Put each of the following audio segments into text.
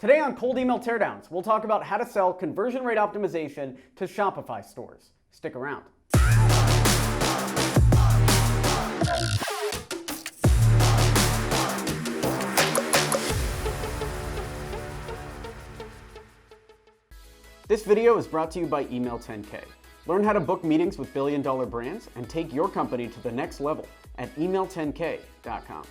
Today on Cold Email Teardowns, we'll talk about how to sell conversion rate optimization to Shopify stores. Stick around. This video is brought to you by Email 10K. Learn how to book meetings with billion-dollar brands and take your company to the next level at email10k.com.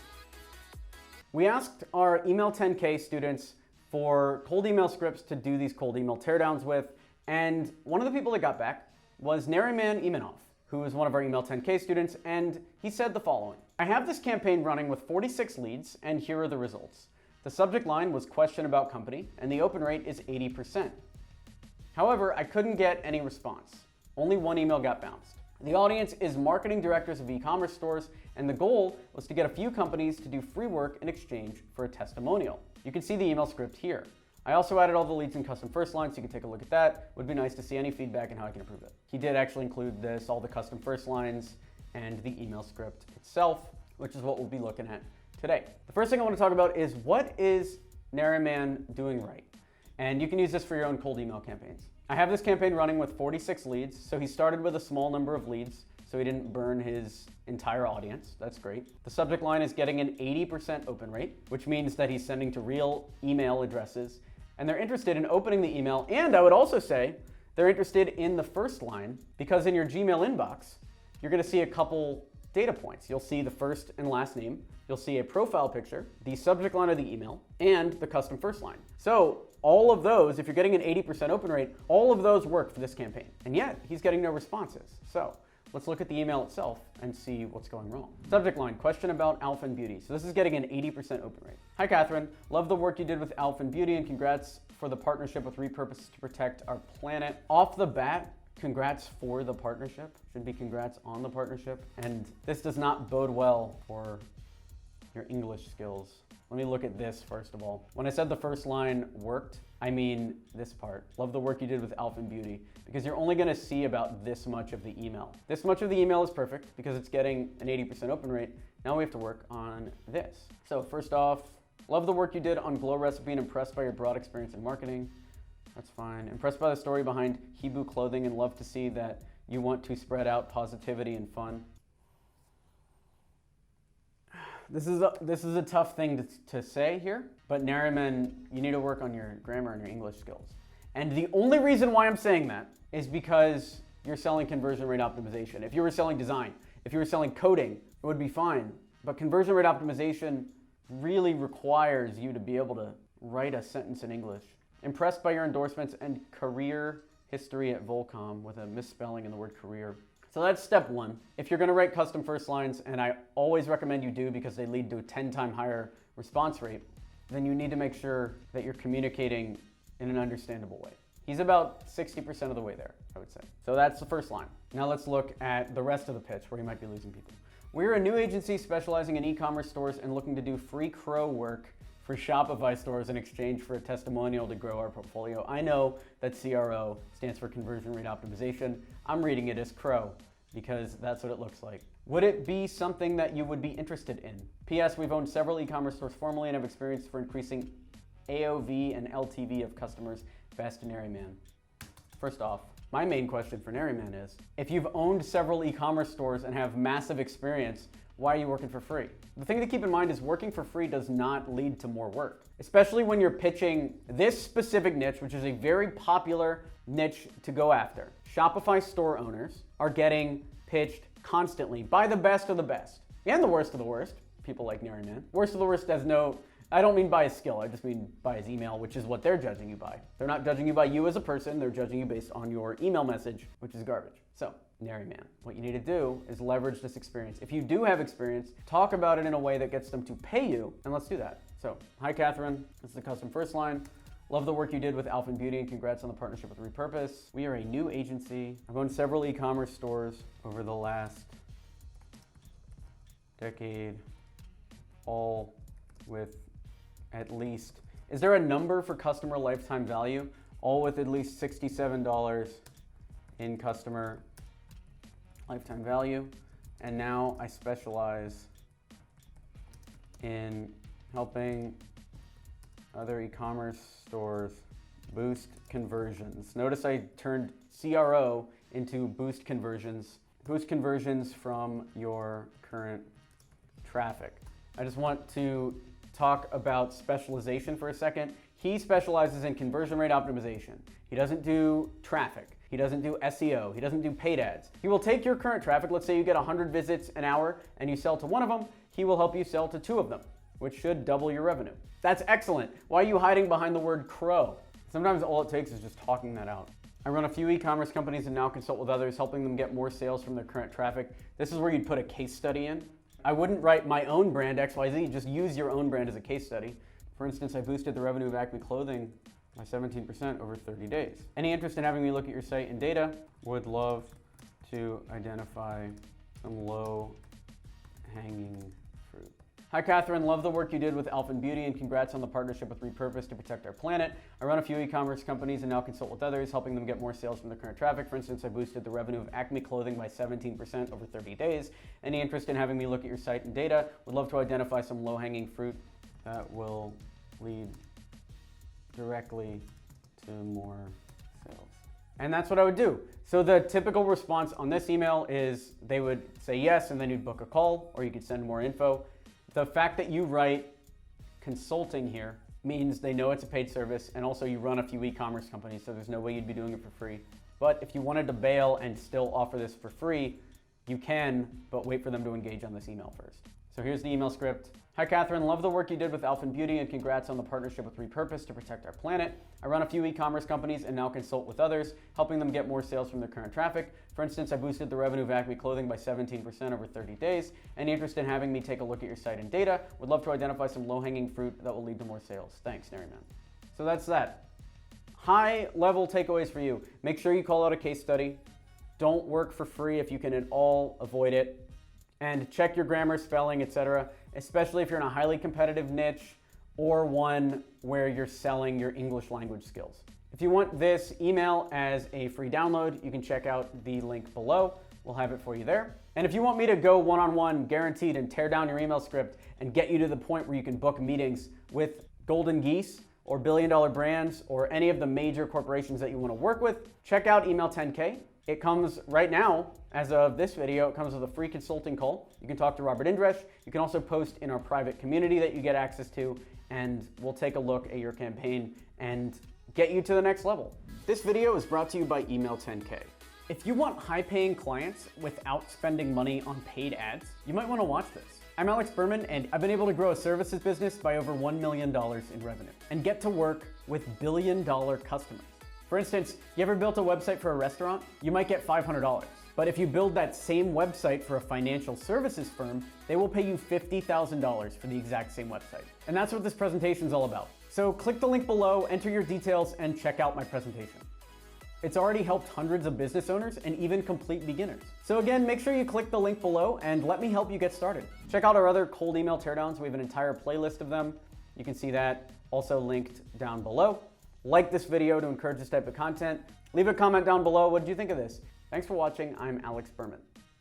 We asked our Email 10K students for cold email scripts to do these cold email teardowns with, and one of the people that got back was Nariman Imanov, who is one of our Email 10K students, and he said the following. I have this campaign running with 46 leads, and here are the results. The subject line was question about company, and the open rate is 80%. However, I couldn't get any response. Only one email got bounced. The audience is marketing directors of e-commerce stores, and the goal was to get a few companies to do free work in exchange for a testimonial. You can see the email script here. I also added all the leads in custom first lines, so you can take a look at that. Would be nice to see any feedback and how I can improve it. He did actually include this, all the custom first lines, and the email script itself, which is what we'll be looking at today. The first thing I want to talk about is what is Nariman doing right? And you can use this for your own cold email campaigns. I have this campaign running with 46 leads, so he started with a small number of leads, so he didn't burn his entire audience. That's great. The subject line is getting an 80% open rate, which means that he's sending to real email addresses, and they're interested in opening the email, and I would also say they're interested in the first line, because in your Gmail inbox, you're gonna see a couple data points. You'll see the first and last name, you'll see a profile picture, the subject line of the email, and the custom first line. So all of those, if you're getting an 80% open rate, all of those work for this campaign. And yet, he's getting no responses. So let's look at the email itself and see what's going wrong. Subject line, question about Alpha and Beauty. So this is getting an 80% open rate. Hi, Catherine. Love the work you did with Alpha and Beauty, and congrats for the partnership with Repurpose to protect our planet. Off the bat, congrats for the partnership. Should be congrats on the partnership. And this does not bode well for your English skills. Let me look at this first of all. When I said the first line worked, I mean this part. Love the work you did with Alpha and Beauty, because you're only gonna see about this much of the email. This much of the email is perfect because it's getting an 80% open rate. Now we have to work on this. So first off, love the work you did on Glow Recipe and impressed by your broad experience in marketing. That's fine. Impressed by the story behind Hibu clothing and love to see that you want to spread out positivity and fun. This is a tough thing to say here, but Nariman, you need to work on your grammar and your English skills. And the only reason why I'm saying that is because you're selling conversion rate optimization. If you were selling design, if you were selling coding, it would be fine. But conversion rate optimization really requires you to be able to write a sentence in English. Impressed by your endorsements and career history at Volcom with a misspelling in the word career. So that's step one. If you're gonna write custom first lines, and I always recommend you do because they lead to a 10-time higher response rate, then you need to make sure that you're communicating in an understandable way. He's about 60% of the way there, I would say. So that's the first line. Now let's look at the rest of the pitch where you might be losing people. We're a new agency specializing in e-commerce stores and looking to do free crow work for Shopify stores in exchange for a testimonial to grow our portfolio. I know that CRO stands for conversion rate optimization. I'm reading it as crow because that's what it looks like. Would it be something that you would be interested in? P.S. We've owned several e-commerce stores formerly and have experience for increasing AOV and LTV of customers. Best Nariman. First off, my main question for Nariman is, if you've owned several e-commerce stores and have massive experience, why are you working for free? The thing to keep in mind is working for free does not lead to more work, especially when you're pitching this specific niche, which is a very popular niche to go after. Shopify store owners are getting pitched constantly by the best of the best and the worst of the worst, people like Nariman. Worst of the worst has no, I don't mean by his skill, I just mean by his email, which is what they're judging you by. They're not judging you by you as a person, they're judging you based on your email message, which is garbage. So, Nariman, what you need to do is leverage this experience. If you do have experience, talk about it in a way that gets them to pay you, and let's do that. So, hi Catherine, this is the custom first line. Love the work you did with Alpha and Beauty and congrats on the partnership with Repurpose. We are a new agency. I've owned several e-commerce stores over the last decade, all with at least, is there a number for customer lifetime value? All with at least $67 in customer lifetime value. And now I specialize in helping other e-commerce stores boost conversions. Notice I turned CRO into boost conversions. Boost conversions from your current traffic. I just want to talk about specialization for a second. He specializes in conversion rate optimization. He doesn't do traffic. He doesn't do SEO. He doesn't do paid ads. He will take your current traffic. Let's say you get 100 visits an hour and you sell to one of them. He will help you sell to 2 of them, which should double your revenue. That's excellent. Why are you hiding behind the word crow? Sometimes all it takes is just talking that out. I run a few e-commerce companies and now consult with others, helping them get more sales from their current traffic. This is where you'd put a case study in. I wouldn't write my own brand XYZ, just use your own brand as a case study. For instance, I boosted the revenue of Acme Clothing by 17% over 30 days. Any interest in having me look at your site and data? Would love to identify some low-hanging fruit. Hi, Catherine. Love the work you did with Elf and Beauty and congrats on the partnership with Repurpose to protect our planet. I run a few e-commerce companies and now consult with others, helping them get more sales from their current traffic. For instance, I boosted the revenue of Acme Clothing by 17% over 30 days. Any interest in having me look at your site and data? Would love to identify some low-hanging fruit that will lead directly to more sales. And that's what I would do. So the typical response on this email is they would say yes, and then you'd book a call, or you could send more info. The fact that you write consulting here means they know it's a paid service, and also you run a few e-commerce companies, so there's no way you'd be doing it for free. But if you wanted to bail and still offer this for free, you can, but wait for them to engage on this email first. So here's the email script. Hi, Catherine. Love the work you did with Elf and Beauty and congrats on the partnership with Repurpose to protect our planet. I run a few e-commerce companies and now consult with others, helping them get more sales from their current traffic. For instance, I boosted the revenue of Acme Clothing by 17% over 30 days. Any interest in having me take a look at your site and data? Would love to identify some low-hanging fruit that will lead to more sales. Thanks, Naryman. So that's that. High-level takeaways for you. Make sure you call out a case study. Don't work for free if you can at all avoid it. And check your grammar, spelling, etc., especially if you're in a highly competitive niche or one where you're selling your English language skills. If you want this email as a free download, you can check out the link below. We'll have it for you there. And if you want me to go one-on-one, guaranteed, and tear down your email script and get you to the point where you can book meetings with Golden Geese or billion-dollar brands or any of the major corporations that you want to work with, check out Email 10K. It comes right now, as of this video, it comes with a free consulting call. You can talk to Robert Indresh. You can also post in our private community that you get access to, and we'll take a look at your campaign and get you to the next level. This video is brought to you by Email 10K. If you want high-paying clients without spending money on paid ads, you might want to watch this. I'm Alex Berman, and I've been able to grow a services business by over $1 million in revenue and get to work with billion-dollar customers. For instance, you ever built a website for a restaurant? You might get $500. But if you build that same website for a financial services firm, they will pay you $50,000 for the exact same website. And that's what this presentation is all about. So click the link below, enter your details, and check out my presentation. It's already helped hundreds of business owners and even complete beginners. So again, make sure you click the link below and let me help you get started. Check out our other cold email teardowns. We have an entire playlist of them. You can see that also linked down below. Like this video to encourage this type of content. Leave a comment down below. What did you think of this? Thanks for watching. I'm Alex Berman.